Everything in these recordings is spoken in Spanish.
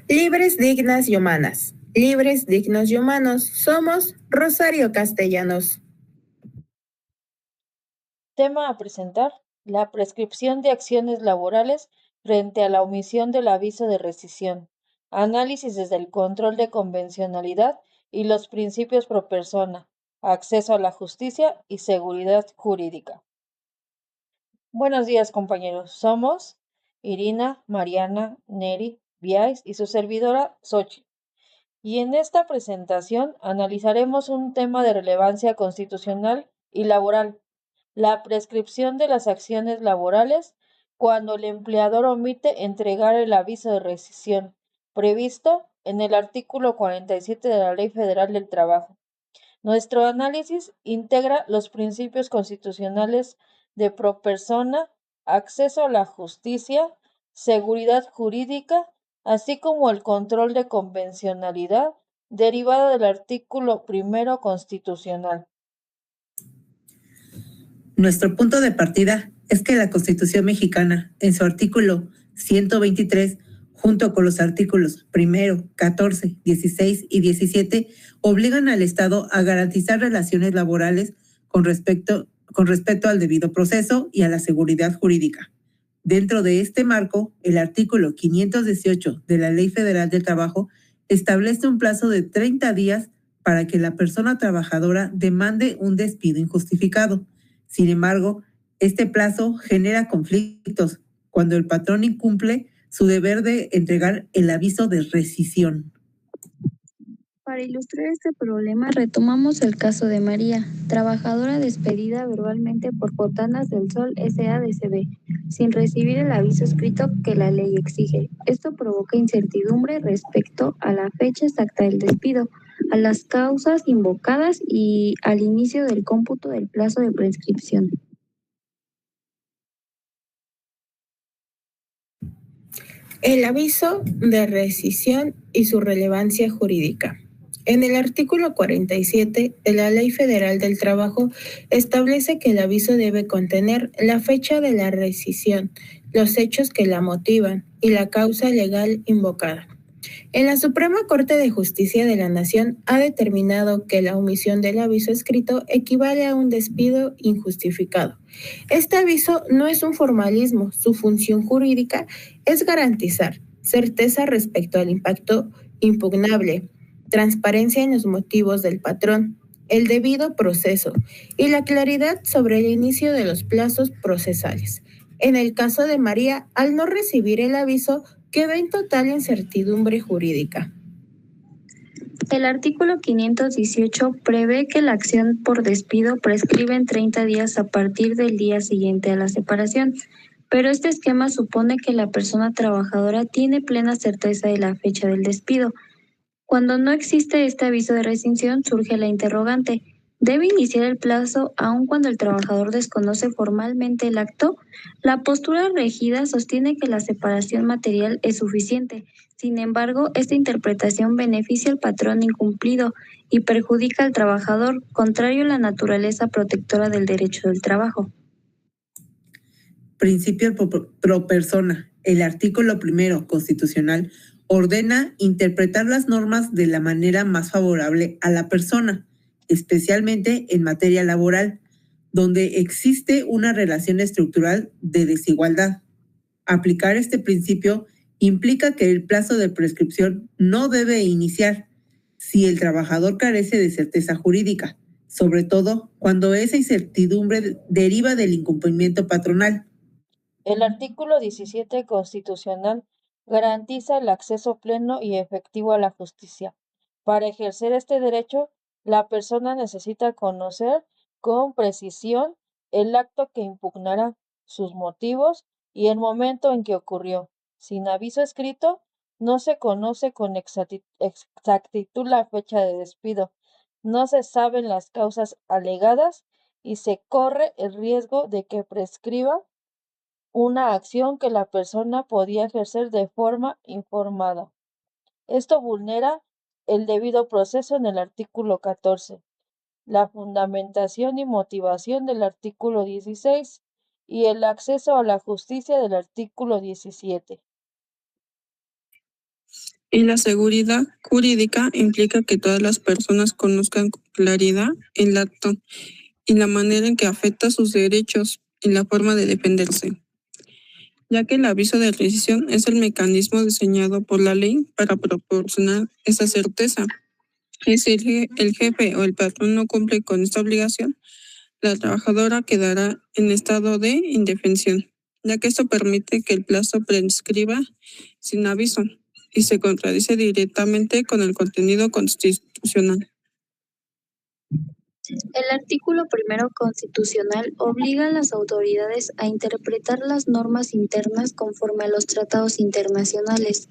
Libres, dignas y humanas. Libres, dignos y humanos. Somos Rosario Castellanos. Tema a presentar: la prescripción de acciones laborales frente a la omisión del aviso de rescisión. Análisis desde el control de convencionalidad y los principios pro persona, acceso a la justicia y seguridad jurídica. Buenos días, compañeros. Somos Irina, Mariana, Neri, Biais y su servidora Xochitl. Y en esta presentación analizaremos un tema de relevancia constitucional y laboral: la prescripción de las acciones laborales cuando el empleador omite entregar el aviso de rescisión, previsto en el artículo 47 de la Ley Federal del Trabajo. Nuestro análisis integra los principios constitucionales de pro persona, acceso a la justicia, seguridad jurídica, así como el control de convencionalidad derivado del artículo primero constitucional. Nuestro punto de partida es que la Constitución mexicana, en su artículo 123, junto con los artículos 1, 14, 16 y 17, obligan al Estado a garantizar relaciones laborales con respecto al debido proceso y a la seguridad jurídica. Dentro de este marco, el artículo 518 de la Ley Federal del Trabajo establece un plazo de 30 días para que la persona trabajadora demande un despido injustificado. Sin embargo, este plazo genera conflictos cuando el patrón incumple su deber de entregar el aviso de rescisión. Para ilustrar este problema, retomamos el caso de María, trabajadora despedida verbalmente por Botanas del Sol S.A.D.C.B., sin recibir el aviso escrito que la ley exige. Esto provoca incertidumbre respecto a la fecha exacta del despido, a las causas invocadas y al inicio del cómputo del plazo de prescripción. El aviso de rescisión y su relevancia jurídica. En el artículo 47 de la Ley Federal del Trabajo establece que el aviso debe contener la fecha de la rescisión, los hechos que la motivan y la causa legal invocada. En la Suprema Corte de Justicia de la Nación ha determinado que la omisión del aviso escrito equivale a un despido injustificado. Este aviso no es un formalismo, su función jurídica es garantizar certeza respecto al impacto impugnable, transparencia en los motivos del patrón, el debido proceso y la claridad sobre el inicio de los plazos procesales. En el caso de María, al no recibir el aviso, queda en total incertidumbre jurídica. El artículo 518 prevé que la acción por despido prescribe en 30 días a partir del día siguiente a la separación, pero este esquema supone que la persona trabajadora tiene plena certeza de la fecha del despido. Cuando no existe este aviso de rescisión, surge la interrogante: ¿debe iniciar el plazo aun cuando el trabajador desconoce formalmente el acto? La postura regida sostiene que la separación material es suficiente. Sin embargo, esta interpretación beneficia al patrón incumplido y perjudica al trabajador, contrario a la naturaleza protectora del derecho del trabajo. Principio pro persona. El artículo 1 constitucional ordena interpretar las normas de la manera más favorable a la persona, especialmente en materia laboral, donde existe una relación estructural de desigualdad. Aplicar este principio implica que el plazo de prescripción no debe iniciar si el trabajador carece de certeza jurídica, sobre todo cuando esa incertidumbre deriva del incumplimiento patronal. El artículo 17 constitucional garantiza el acceso pleno y efectivo a la justicia. Para ejercer este derecho, la persona necesita conocer con precisión el acto que impugnará, sus motivos y el momento en que ocurrió. Sin aviso escrito, no se conoce con exactitud la fecha de despido, no se saben las causas alegadas y se corre el riesgo de que prescriba una acción que la persona podía ejercer de forma informada. Esto vulnera el debido proceso en el artículo 14, la fundamentación y motivación del artículo 16 y el acceso a la justicia del artículo 17. Y la seguridad jurídica implica que todas las personas conozcan con claridad el acto y la manera en que afecta sus derechos y la forma de defenderse, ya que el aviso de rescisión es el mecanismo diseñado por la ley para proporcionar esa certeza. Y si el jefe o el patrón no cumple con esta obligación, la trabajadora quedará en estado de indefensión, ya que esto permite que el plazo prescriba sin aviso y se contradice directamente con el contenido constitucional. El artículo primero constitucional obliga a las autoridades a interpretar las normas internas conforme a los tratados internacionales,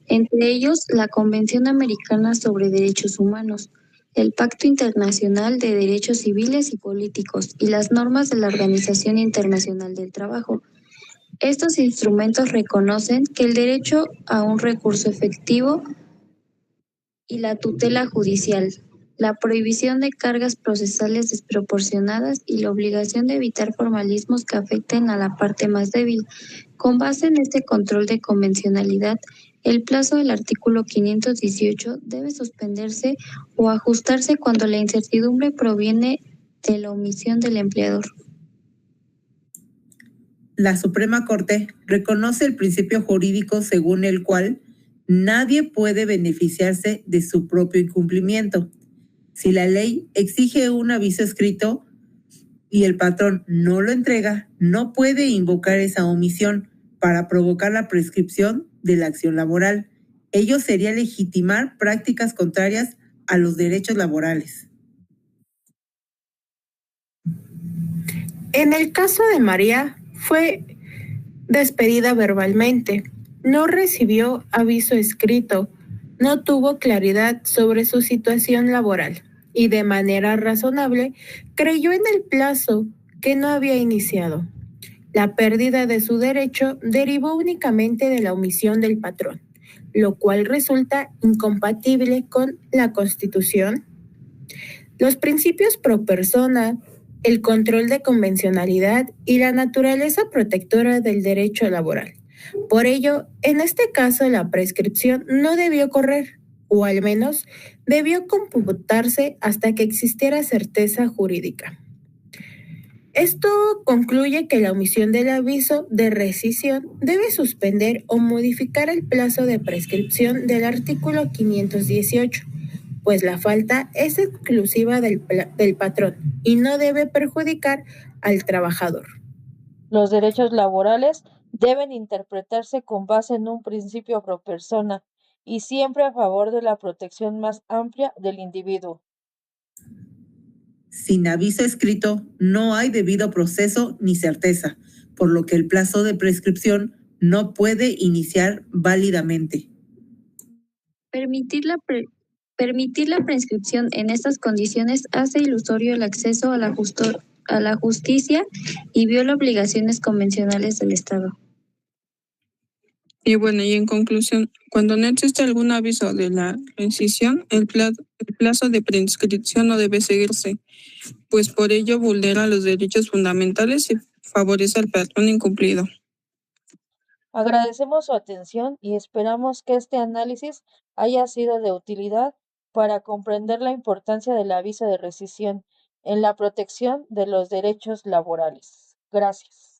entre ellos la Convención Americana sobre Derechos Humanos, el Pacto Internacional de Derechos Civiles y Políticos y las normas de la Organización Internacional del Trabajo. Estos instrumentos reconocen que el derecho a un recurso efectivo y la tutela judicial, la prohibición de cargas procesales desproporcionadas y la obligación de evitar formalismos que afecten a la parte más débil. Con base en este control de convencionalidad, el plazo del artículo 518 debe suspenderse o ajustarse cuando la incertidumbre proviene de la omisión del empleador. La Suprema Corte reconoce el principio jurídico según el cual nadie puede beneficiarse de su propio incumplimiento. Si la ley exige un aviso escrito y el patrón no lo entrega, no puede invocar esa omisión para provocar la prescripción de la acción laboral. Ello sería legitimar prácticas contrarias a los derechos laborales. En el caso de María, fue despedida verbalmente, no recibió aviso escrito, no tuvo claridad sobre su situación laboral y de manera razonable creyó en el plazo que no había iniciado. La pérdida de su derecho derivó únicamente de la omisión del patrón, lo cual resulta incompatible con la Constitución, los principios pro persona, el control de convencionalidad y la naturaleza protectora del derecho laboral. Por ello, en este caso la prescripción no debió correr, o al menos debió computarse hasta que existiera certeza jurídica. Esto concluye que la omisión del aviso de rescisión debe suspender o modificar el plazo de prescripción del artículo 518, pues la falta es exclusiva del patrón y no debe perjudicar al trabajador. Los derechos laborales deben interpretarse con base en un principio pro persona y siempre a favor de la protección más amplia del individuo. Sin aviso escrito, no hay debido proceso ni certeza, por lo que el plazo de prescripción no puede iniciar válidamente. Permitir la prescripción en estas condiciones hace ilusorio el acceso a la justicia y viola obligaciones convencionales del Estado. Y bueno, y en conclusión, cuando no existe algún aviso de la rescisión, el plazo de prescripción no debe seguirse, pues por ello vulnera los derechos fundamentales y favorece al patrón incumplido. Agradecemos su atención y esperamos que este análisis haya sido de utilidad para comprender la importancia del aviso de rescisión en la protección de los derechos laborales. Gracias.